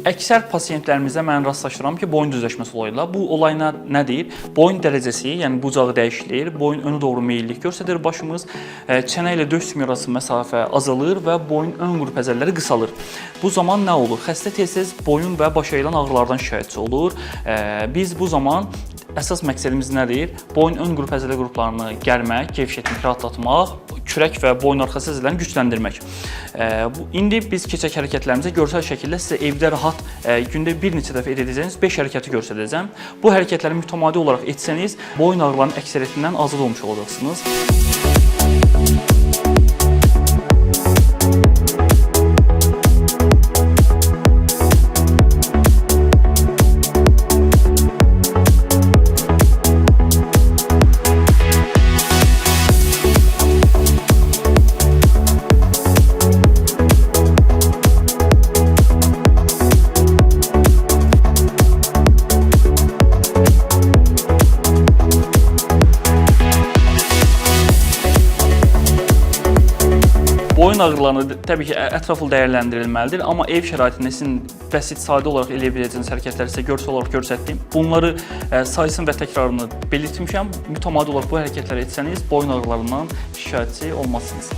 Əksər pasiyentlərimizdə mən rastlaşıram ki, boyun düzləşməsi olayla. Bu olay nədir? Boyun dərəcəsi, yəni bucağı dəyişilir, boyun önə doğru meyillik göstərir başımız, çənə ilə döş sümüyü arası məsafə azalır və boyun ön qrup əzələləri qısalır. Bu zaman nə olur? Xəstə tez-tez boyun və baş əyilən ağrılardan şikayətçi olur. Biz bu zaman əsas məqsədimiz nədir? Boyun ön qrup əzələ qruplarını gərmək, gevşətmək, rahatlatmaq, kürək və boyun arxası əzələlərini gücləndirmək. İndi biz keçək hərəkətlərimizə görsəl şəkildə sizə evdə rahat gündə bir neçə dəfə edəcəyiniz 5 hərəkəti göstərəcəm. Bu hərəkətləri mütəmadi olaraq etsəniz, boyun ağrılarının əksəriyyətindən azad olmuş olacaqsınız. Boyun ağrılarını təbii ki, ətraflı dəyərləndirilməlidir, amma ev şəraitində sizin bəsit, sadə olaraq eləyə biləcəyiniz hərəkətləri sizə görsel olaraq göstərdim. Bunları sayısını və təkrarını belirtmişəm. Mütəmadi olaraq bu hərəkətləri etsəniz, boyun ağrılarından şikayətçi olmazsınız.